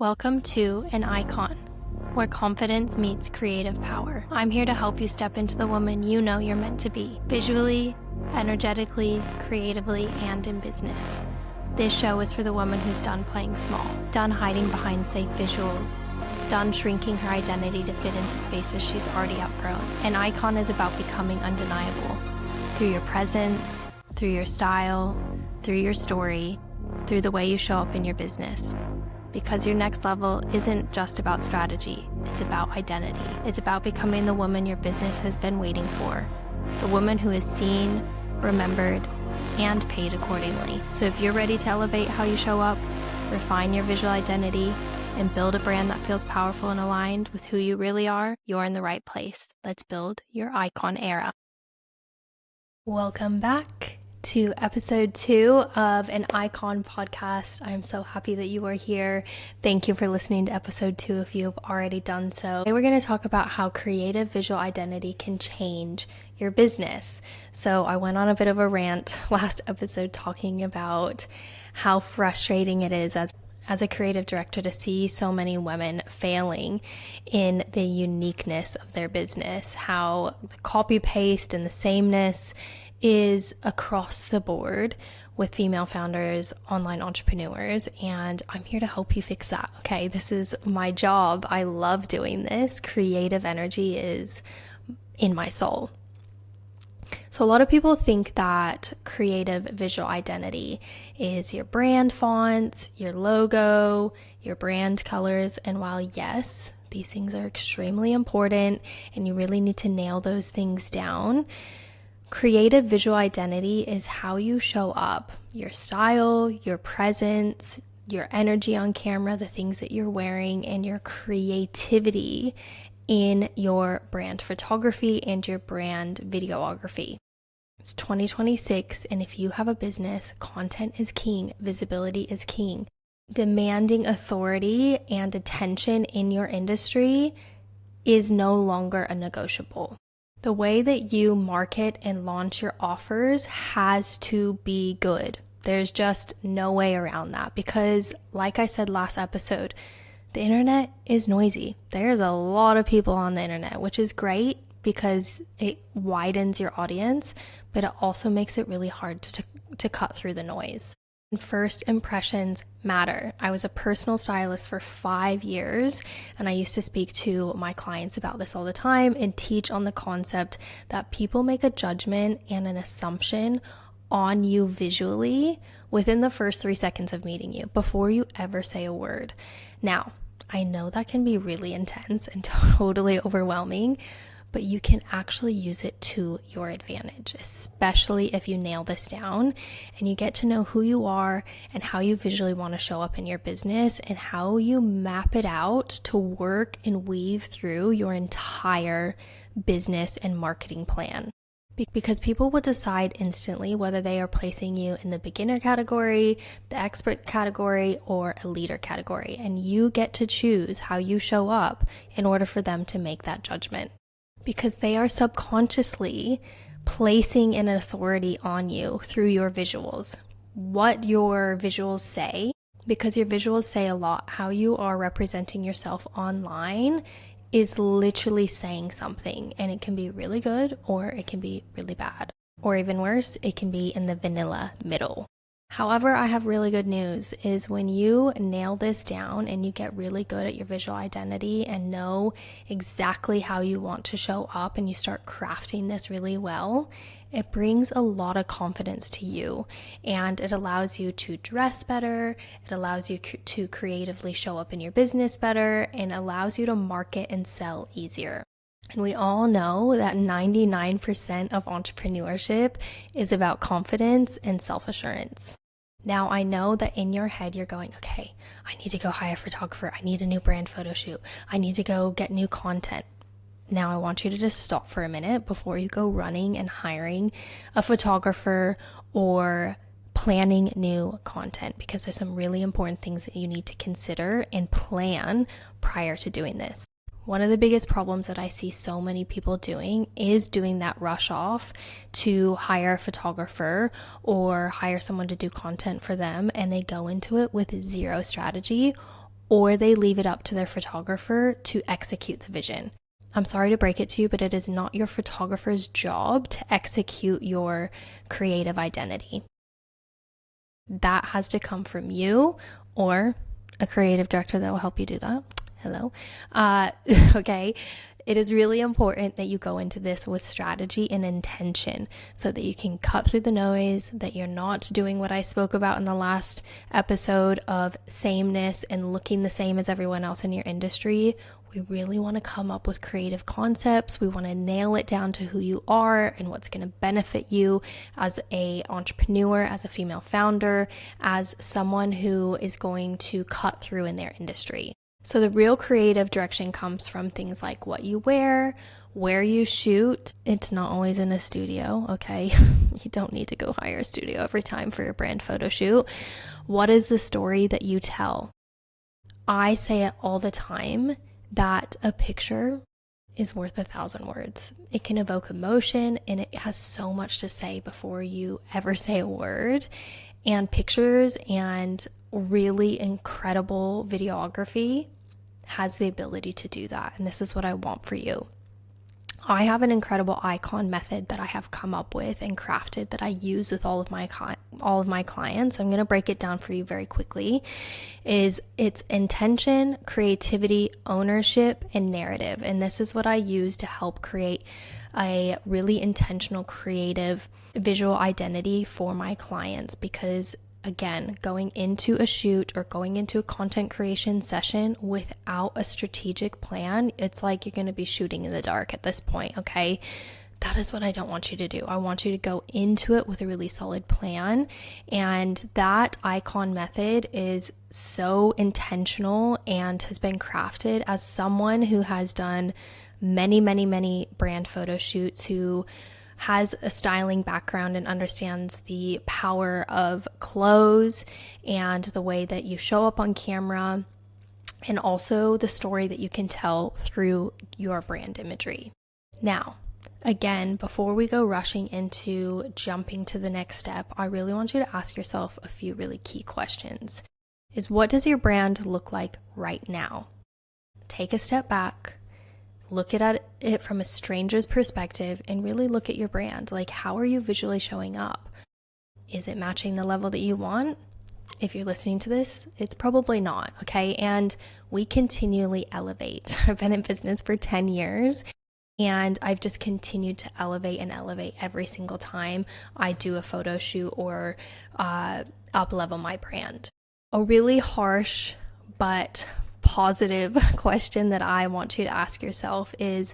Welcome to An Icon, where confidence meets creative power. I'm here to help you step into the woman you know you're meant to be, visually, energetically, creatively, and in business. This show is for the woman who's done playing small, done hiding behind safe visuals, done shrinking her identity to fit into spaces she's already outgrown. An Icon is about becoming undeniable through your presence, through your style, through your story, through the way you show up in your business. Because your next level isn't just about strategy, it's about identity. It's about becoming the woman your business has been waiting for, the woman who is seen, remembered, and paid accordingly. So if you're ready to elevate how you show up, refine your visual identity, and build a brand that feels powerful and aligned with who you really are, you're in the right place. Let's build your icon era. Welcome back to episode 2 of An Icon podcast. I'm so happy that you are here. Thank you for listening to episode 2 if you've already done so. Today we're going to talk about how creative visual identity can change your business. So I went on a bit of a rant last episode talking about how frustrating it is as a creative director to see so many women failing in the uniqueness of their business, how the copy paste and the sameness is across the board with female founders, online entrepreneurs, and I'm here to help you fix that. Okay, this is my job. I love doing this. Creative energy is in my soul. So a lot of people think that creative visual identity is your brand fonts, your logo, your brand colors, and while yes, these things are extremely important and you really need to nail those things down, creative visual identity is how you show up, your style, your presence, your energy on camera, the things that you're wearing, and your creativity in your brand photography and your brand videography. It's 2026, and if you have a business, content is king, visibility is king. Demanding authority and attention in your industry is no longer a negotiable. The way that you market and launch your offers has to be good. There's just no way around that because, like I said last episode, the internet is noisy. There's a lot of people on the internet, which is great because it widens your audience, but it also makes it really hard to cut through the noise. First impressions matter. I was a personal stylist for 5 years, and I used to speak to my clients about this all the time and teach on the concept that people make a judgment and an assumption on you visually within the first 3 seconds of meeting you before you ever say a word. Now, I know that can be really intense and totally overwhelming, but you can actually use it to your advantage, especially if you nail this down and you get to know who you are and how you visually want to show up in your business and how you map it out to work and weave through your entire business and marketing plan. Because people will decide instantly whether they are placing you in the beginner category, the expert category, or a leader category, and you get to choose how you show up in order for them to make that judgment. Because they are subconsciously placing an authority on you through your visuals. What your visuals say, because your visuals say a lot. How you are representing yourself online is literally saying something, and it can be really good or it can be really bad. Or even worse, it can be in the vanilla middle. However, I have really good news is when you nail this down and you get really good at your visual identity and know exactly how you want to show up and you start crafting this really well, it brings a lot of confidence to you and it allows you to dress better, it allows you to creatively show up in your business better, and allows you to market and sell easier. And we all know that 99% of entrepreneurship is about confidence and self-assurance. Now, I know that in your head, you're going, okay, I need to go hire a photographer. I need a new brand photo shoot. I need to go get new content. Now, I want you to just stop for a minute before you go running and hiring a photographer or planning new content, because there's some really important things that you need to consider and plan prior to doing this. One of the biggest problems that I see so many people doing is doing that rush off to hire a photographer or hire someone to do content for them, and they go into it with zero strategy or they leave it up to their photographer to execute the vision. I'm sorry to break it to you, but it is not your photographer's job to execute your creative identity. That has to come from you or a creative director that will help you do that. Hello. Okay. It is really important that you go into this with strategy and intention so that you can cut through the noise, that you're not doing what I spoke about in the last episode of sameness and looking the same as everyone else in your industry. We really want to come up with creative concepts. We want to nail it down to who you are and what's going to benefit you as an entrepreneur, as a female founder, as someone who is going to cut through in their industry. So the real creative direction comes from things like what you wear, where you shoot. It's not always in a studio, okay? You don't need to go hire a studio every time for your brand photo shoot. What is the story that you tell? I say it all the time that a picture is worth 1,000 words. It can evoke emotion and it has so much to say before you ever say a word. And pictures and really incredible videography has the ability to do that. And this is what I want for you. I have an incredible icon method that I have come up with and crafted that I use with all of my clients. I'm going to break it down for you very quickly. It's intention, creativity, ownership, and narrative. And this is what I use to help create a really intentional, creative visual identity for my clients, because again, going into a shoot or going into a content creation session without a strategic plan, it's like you're going to be shooting in the dark at this point, okay? That is what I don't want you to do. I want you to go into it with a really solid plan. And that icon method is so intentional and has been crafted as someone who has done many, many, many brand photo shoots, who has a styling background and understands the power of clothes and the way that you show up on camera, and also the story that you can tell through your brand imagery. Now, again, before we go rushing into jumping to the next step, I really want you to ask yourself a few really key questions. What does your brand look like right now? Take a step back. Look at it from a stranger's perspective and really look at your brand. Like, how are you visually showing up? Is it matching the level that you want? If you're listening to this, it's probably not, okay? And we continually elevate. I've been in business for 10 years and I've just continued to elevate and elevate every single time I do a photo shoot or up-level my brand. A really harsh but positive question that I want you to ask yourself is,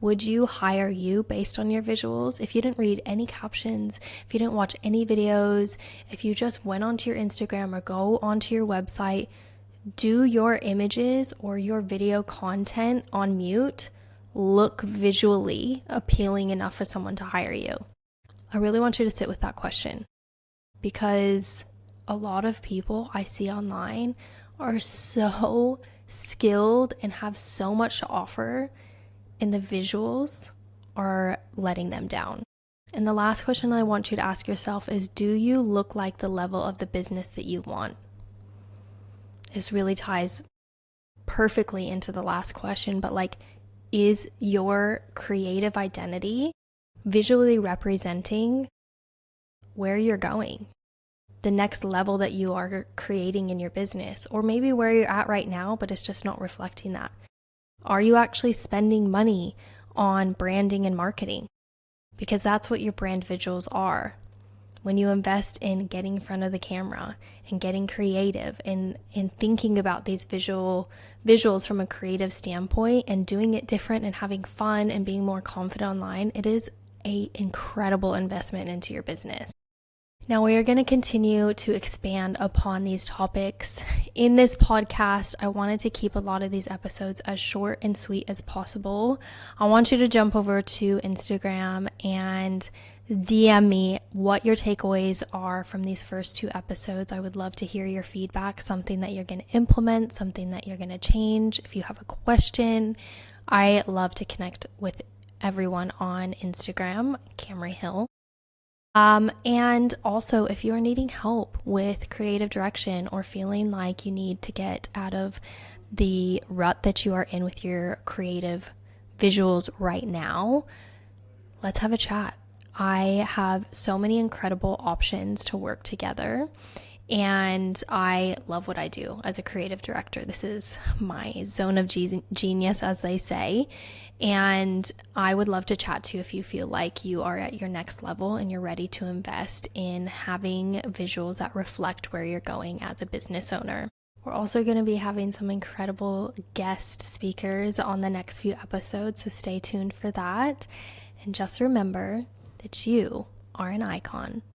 would you hire you based on your visuals? If you didn't read any captions, if you didn't watch any videos, if you just went onto your Instagram or go onto your website, do your images or your video content on mute look visually appealing enough for someone to hire you? I really want you to sit with that question, because a lot of people I see online are so skilled and have so much to offer, and the visuals are letting them down. And the last question I want you to ask yourself is, do you look like the level of the business that you want? This really ties perfectly into the last question, but like, is your creative identity visually representing where you're going? The next level that you are creating in your business, or maybe where you're at right now, but it's just not reflecting that. Are you actually spending money on branding and marketing? Because that's what your brand visuals are. When you invest in getting in front of the camera and getting creative and thinking about these visuals from a creative standpoint and doing it different and having fun and being more confident online, it is an incredible investment into your business. Now, we are going to continue to expand upon these topics. In this podcast, I wanted to keep a lot of these episodes as short and sweet as possible. I want you to jump over to Instagram and DM me what your takeaways are from these first 2 episodes. I would love to hear your feedback, something that you're going to implement, something that you're going to change. If you have a question, I love to connect with everyone on Instagram, Camry Hill. And also, if you're needing help with creative direction or feeling like you need to get out of the rut that you are in with your creative visuals right now, let's have a chat. I have so many incredible options to work together, and I love what I do as a creative director. This is my zone of genius, as they say. And I would love to chat to you if you feel like you are at your next level and you're ready to invest in having visuals that reflect where you're going as a business owner. We're also going to be having some incredible guest speakers on the next few episodes, so stay tuned for that. And just remember that you are an icon.